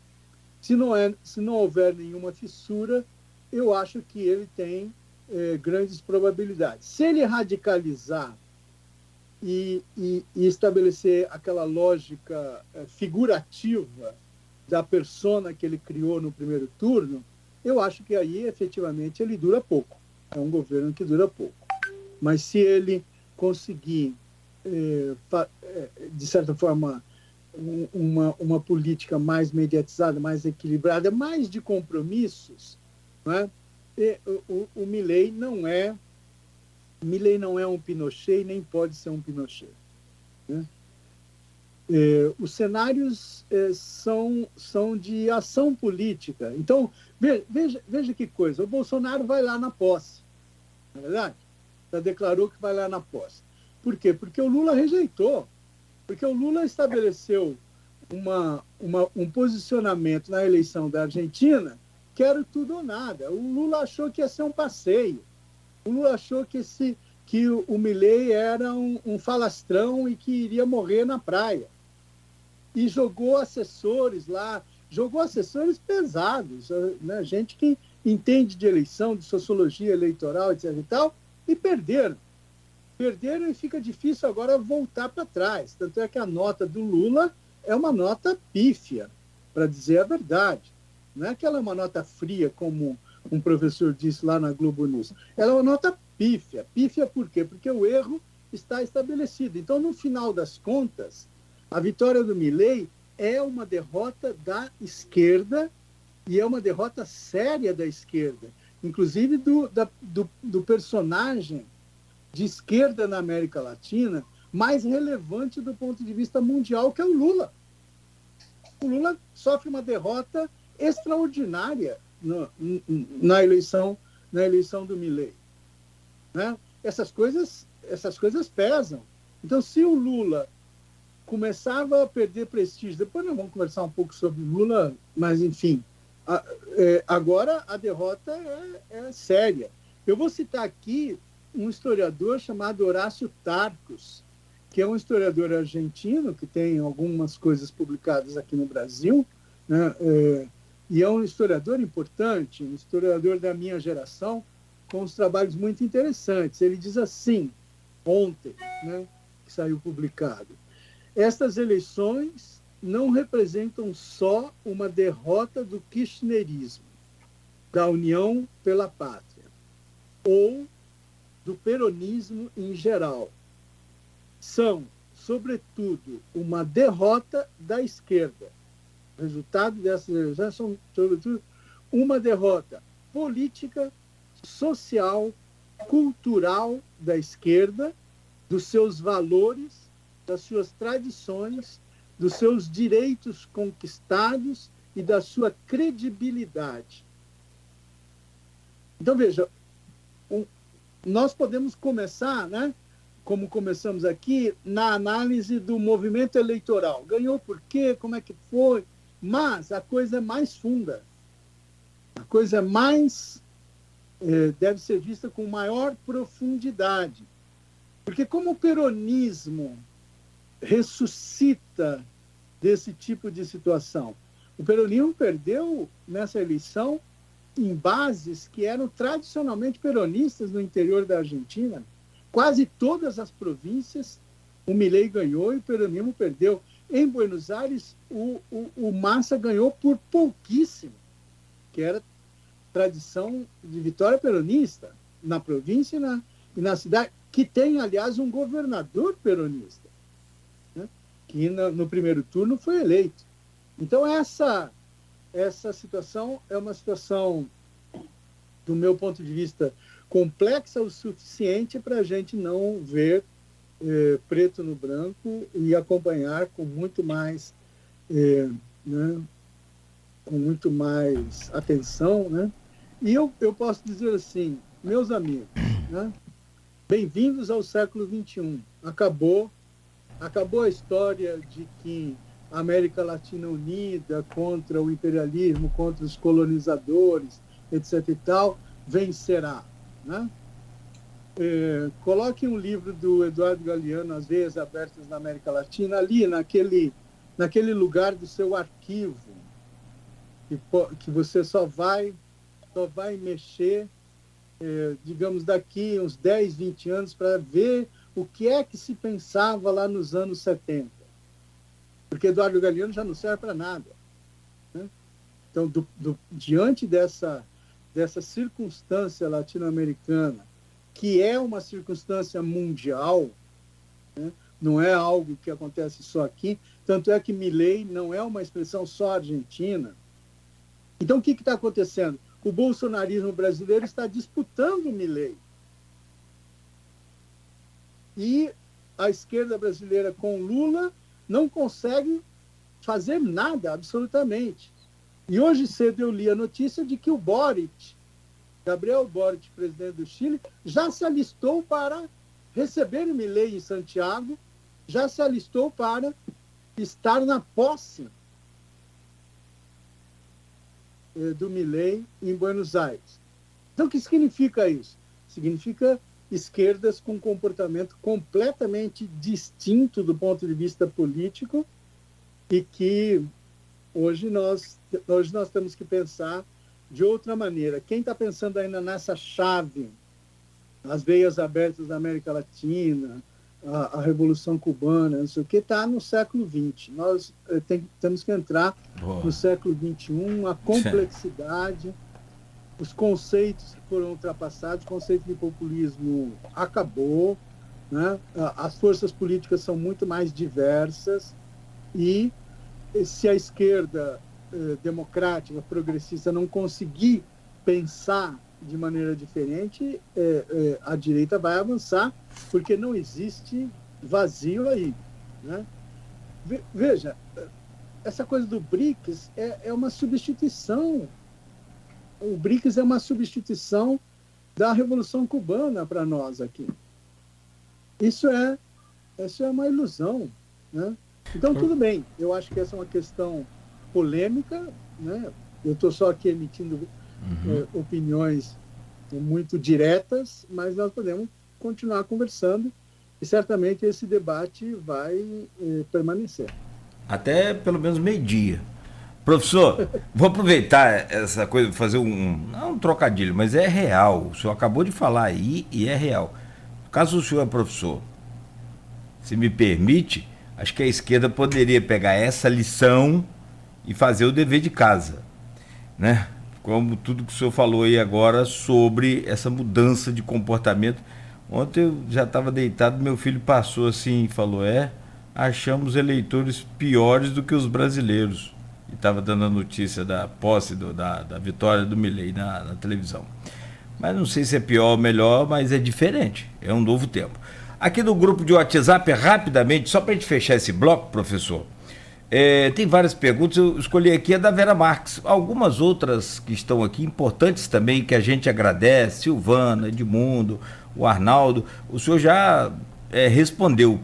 se não houver nenhuma fissura, eu acho que ele tem grandes probabilidades. Se ele radicalizar e estabelecer aquela lógica figurativa da persona que ele criou no primeiro turno, eu acho que aí, efetivamente, ele dura pouco. É um governo que dura pouco. Mas se ele conseguir, de certa forma, uma política mais mediatizada, mais equilibrada, mais de compromissos, né? O Milei não é um Pinochet e nem pode ser um Pinochet, né? Os cenários são de ação política. Então, veja que coisa. O Bolsonaro vai lá na posse, não é verdade? Já declarou que vai lá na posse. Por quê? Porque o Lula rejeitou. Porque o Lula estabeleceu um posicionamento na eleição da Argentina, quero tudo ou nada. O Lula achou que ia ser um passeio. O Lula achou que o Milei era um falastrão e que iria morrer na praia. E jogou assessores lá, jogou assessores pesados, né? Gente entende de eleição, de sociologia eleitoral, etc. e tal, e perderam. Perderam e fica difícil agora voltar para trás. Tanto é que a nota do Lula é uma nota pífia, para dizer a verdade. Não é que ela é uma nota fria, como um professor disse lá na Globo News. Ela é uma nota pífia. Pífia por quê? Porque o erro está estabelecido. Então, no final das contas, a vitória do Milei é uma derrota da esquerda e é uma derrota séria da esquerda, inclusive do personagem de esquerda na América Latina mais relevante do ponto de vista mundial, que é o Lula. O Lula sofre uma derrota extraordinária na eleição do Milei. Né? Essas coisas pesam. Então, se o Lula começava a perder prestígio, depois nós vamos conversar um pouco sobre Lula, mas, enfim, agora a derrota é séria. Eu vou citar aqui um historiador chamado Horácio Tarcos, que é um historiador argentino, que tem algumas coisas publicadas aqui no Brasil, né? E é um historiador importante, um historiador da minha geração, com uns trabalhos muito interessantes. Ele diz assim, ontem, né, que saiu publicado: estas eleições não representam só uma derrota do kirchnerismo, da União pela Pátria, ou do peronismo em geral. São, sobretudo, uma derrota da esquerda. O resultado dessas eleições são, sobretudo, uma derrota política, social, cultural da esquerda, dos seus valores, das suas tradições, dos seus direitos conquistados e da sua credibilidade. Então, veja, nós podemos começar, né, como começamos aqui, na análise do movimento eleitoral. Ganhou por quê? Como é que foi? Mas a coisa é mais funda. A coisa é mais... deve ser vista com maior profundidade. Porque como o peronismo ressuscita desse tipo de situação? O peronismo perdeu nessa eleição em bases que eram tradicionalmente peronistas no interior da Argentina. Quase todas as províncias o Milei ganhou e o peronismo perdeu. Em Buenos Aires, o Massa ganhou por pouquíssimo, que era tradição de vitória peronista na província e na cidade, que tem, aliás, um governador peronista, né, que no primeiro turno foi eleito. Então, essa situação é uma situação, do meu ponto de vista, complexa o suficiente para a gente não ver preto no branco e acompanhar com muito mais, né, com muito mais atenção, né? E eu posso dizer assim, meus amigos, né, bem-vindos ao século XXI. Acabou a história de que a América Latina unida contra o imperialismo, contra os colonizadores, etc. e tal, vencerá. Né? Coloque um livro do Eduardo Galeano, As Veias Abertas na América Latina, ali naquele lugar do seu arquivo, que você só vai mexer, digamos, daqui uns 10, 20 anos para ver o que é que se pensava lá nos anos 70. Porque Eduardo Galeano já não serve para nada. Né? Então, diante dessa circunstância latino-americana, que é uma circunstância mundial, né? Não é algo que acontece só aqui, tanto é que Milei não é uma expressão só argentina. Então, o que está acontecendo? O bolsonarismo brasileiro está disputando o Milei. E a esquerda brasileira com Lula não consegue fazer nada, absolutamente. E hoje cedo eu li a notícia de que o Boric, Gabriel Boric, presidente do Chile, já se alistou para receber o Milei em Santiago, já se alistou para estar na posse do Milei em Buenos Aires. Então, o que significa isso? Significa esquerdas com comportamento completamente distinto do ponto de vista político e que hoje nós temos que pensar de outra maneira. Quem está pensando ainda nessa chave, as veias abertas da América Latina, a Revolução Cubana, não sei o que, está no século XX. Nós temos que entrar no século XXI, a complexidade, os conceitos que foram ultrapassados, o conceito de populismo acabou, né? As forças políticas são muito mais diversas e se a esquerda democrática, progressista, não conseguir pensar de maneira diferente, a direita vai avançar, porque não existe vazio aí, né? Veja, essa coisa do BRICS é uma substituição. O BRICS é uma substituição da Revolução Cubana para nós aqui. Isso é uma ilusão, né? Então, tudo bem. Eu acho que essa é uma questão polêmica, né? Eu estou só aqui emitindo opiniões muito diretas, mas nós podemos continuar conversando e certamente esse debate vai permanecer. Até pelo menos meio-dia. Professor, vou aproveitar essa coisa, fazer não um trocadilho, mas é real. O senhor acabou de falar aí e é real. Caso o senhor é professor, se me permite, acho que a esquerda poderia pegar essa lição e fazer o dever de casa, né? Como tudo que o senhor falou aí agora sobre essa mudança de comportamento. Ontem eu já estava deitado, meu filho passou assim e falou, achamos eleitores piores do que os brasileiros. E estava dando a notícia da posse, da vitória do Milei na televisão. Mas não sei se é pior ou melhor, mas é diferente, é um novo tempo. Aqui no grupo de WhatsApp, rapidamente, só para a gente fechar esse bloco, professor, tem várias perguntas, eu escolhi aqui a da Vera Marques, algumas outras que estão aqui, importantes também, que a gente agradece, Silvana, Edmundo, o Arnaldo, o senhor já respondeu.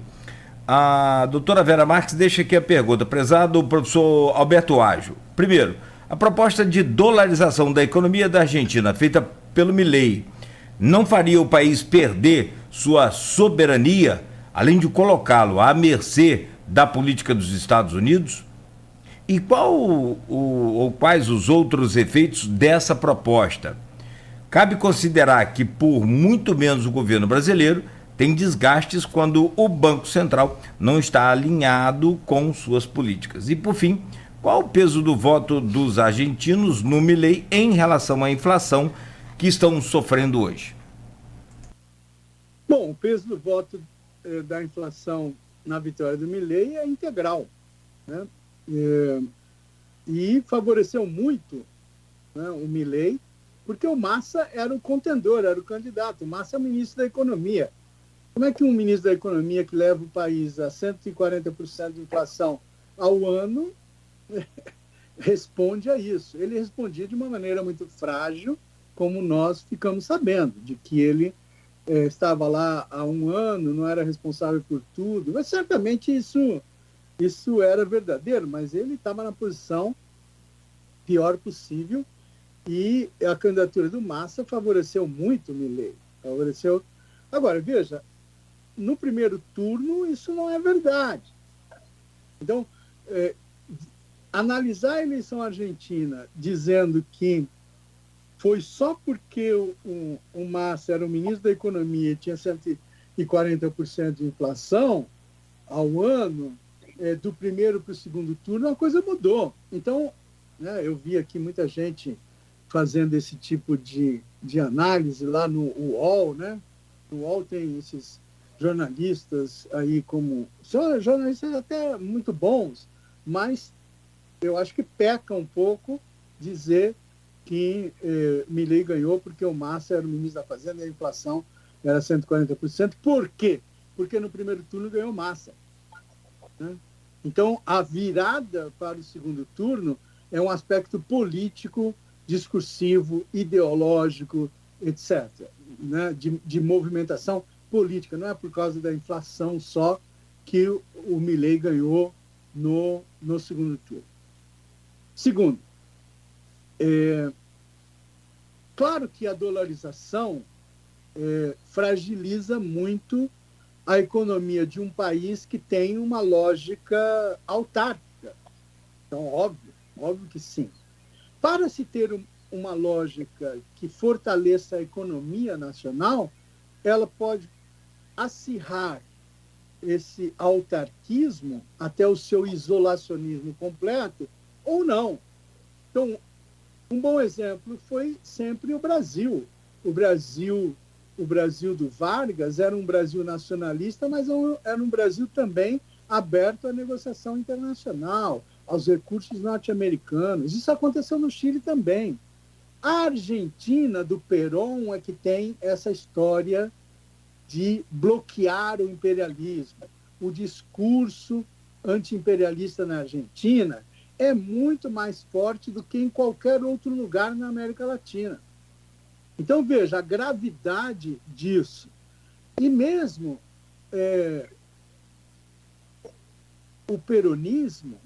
A doutora Vera Marques deixa aqui a pergunta, prezado professor Alberto Ágio. Primeiro, a proposta de dolarização da economia da Argentina, feita pelo Milei, não faria o país perder sua soberania, além de colocá-lo à mercê da política dos Estados Unidos? E quais os outros efeitos dessa proposta? Cabe considerar que, por muito menos o governo brasileiro, tem desgastes quando o Banco Central não está alinhado com suas políticas. E, por fim, qual o peso do voto dos argentinos no Milei em relação à inflação que estão sofrendo hoje? Bom, o peso do voto da inflação na vitória do Milei é integral, né? E favoreceu muito, né, o Milei, porque o Massa era o contendor, era o candidato. O Massa é o ministro da Economia. Como é que um ministro da Economia que leva o país a 140% de inflação ao ano responde a isso? Ele respondia de uma maneira muito frágil, como nós ficamos sabendo, de que ele estava lá há um ano, não era responsável por tudo. Mas certamente isso era verdadeiro, mas ele estava na posição pior possível e a candidatura do Massa favoreceu muito o Milei. Favoreceu. Agora, veja, no primeiro turno isso não é verdade. Então, analisar a eleição argentina dizendo que foi só porque o Massa era o ministro da Economia e tinha 140% de inflação ao ano, do primeiro para o segundo turno, a coisa mudou. Então, né, eu vi aqui muita gente fazendo esse tipo de análise lá no UOL, né? No UOL tem esses jornalistas aí são jornalistas até muito bons, mas eu acho que peca um pouco dizer que Milei ganhou porque o Massa era o ministro da Fazenda e a inflação era 140%. Por quê? Porque no primeiro turno ganhou Massa, né? Então, a virada para o segundo turno é um aspecto político, discursivo, ideológico, etc., né? de movimentação política. Não é por causa da inflação só que o Milei ganhou no segundo turno. Segundo, claro que a dolarização fragiliza muito a economia de um país que tem uma lógica autárquica. Então, óbvio que sim. Para se ter uma lógica que fortaleça a economia nacional, ela pode acirrar esse autarquismo até o seu isolacionismo completo, ou não. Então, um bom exemplo foi sempre o Brasil. O Brasil do Vargas era um Brasil nacionalista, mas era um Brasil também aberto à negociação internacional, aos recursos norte-americanos. Isso aconteceu no Chile também. A Argentina, do Perón, é que tem essa história de bloquear o imperialismo. O discurso anti-imperialista na Argentina é muito mais forte do que em qualquer outro lugar na América Latina. Então, veja a gravidade disso. E mesmo o peronismo,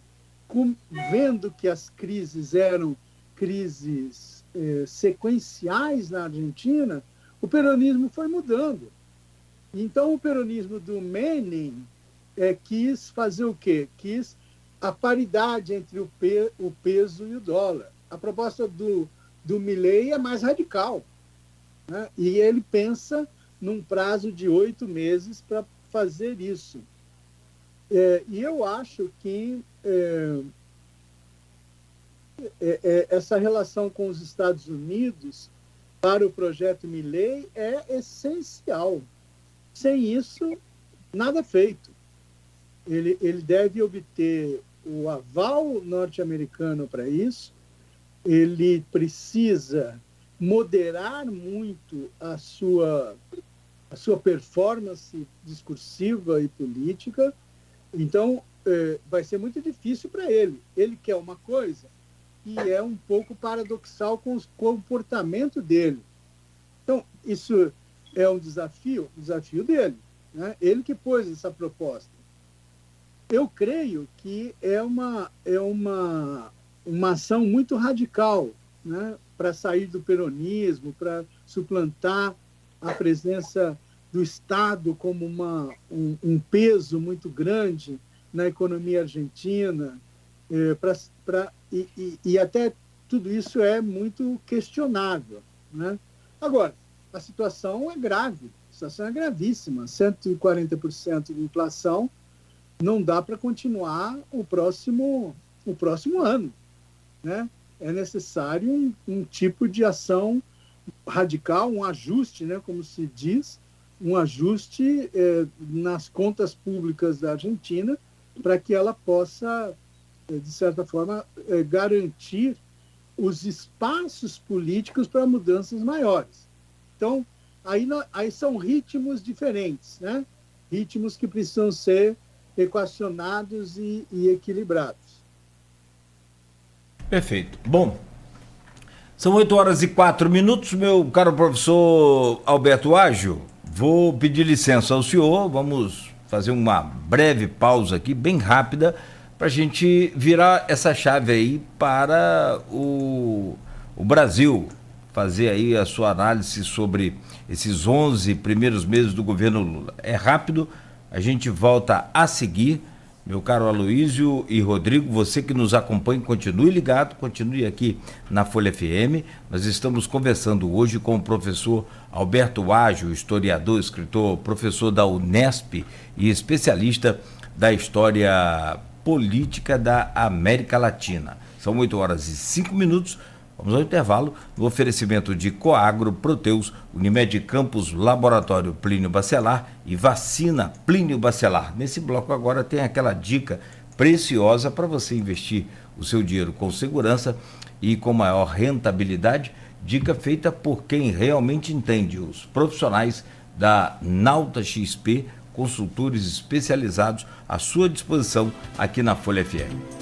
vendo que as crises eram crises sequenciais na Argentina, o peronismo foi mudando. Então, o peronismo do Menem quis fazer o quê? Quis a paridade entre o peso e o dólar. A proposta do Milei é mais radical, né? E ele pensa num prazo de 8 meses para fazer isso. E eu acho que essa relação com os Estados Unidos para o projeto Milei é essencial. Sem isso, nada feito. Ele deve obter o aval norte-americano para isso, ele precisa moderar muito a sua performance discursiva e política. Então, vai ser muito difícil para ele. Ele quer uma coisa que é um pouco paradoxal com o comportamento dele. Então, isso é um desafio dele, né? Ele que pôs essa proposta. Eu creio que é uma ação muito radical, né? Para sair do peronismo, para suplantar a presença do Estado como um peso muito grande na economia argentina, e até tudo isso é muito questionável, né? Agora, a situação é grave, a situação é gravíssima, 140% de inflação, não dá para continuar o próximo ano, né? É necessário um tipo de ação radical, um ajuste, né, como se diz, um ajuste nas contas públicas da Argentina para que ela possa, de certa forma, garantir os espaços políticos para mudanças maiores. Então, aí são ritmos diferentes, né? Ritmos que precisam ser equacionados e equilibrados. Perfeito. Bom, são 8h04, meu caro professor Alberto Ágio. Vou pedir licença ao senhor, vamos fazer uma breve pausa aqui, bem rápida, para a gente virar essa chave aí para o Brasil, fazer aí a sua análise sobre esses 11 primeiros meses do governo Lula. É rápido, a gente volta a seguir. Meu caro Aloísio e Rodrigo, você que nos acompanha, continue ligado, continue aqui na Folha FM. Nós estamos conversando hoje com o professor Alberto Ágio, historiador, escritor, professor da Unesp e especialista da história política da América Latina. São 8h05. Vamos ao intervalo, no oferecimento de Coagro, Proteus, Unimed Campos, Laboratório Plínio Bacelar e Vacina Plínio Bacelar. Nesse bloco agora tem aquela dica preciosa para você investir o seu dinheiro com segurança e com maior rentabilidade. Dica feita por quem realmente entende, os profissionais da Nauta XP, consultores especializados à sua disposição aqui na Folha FM.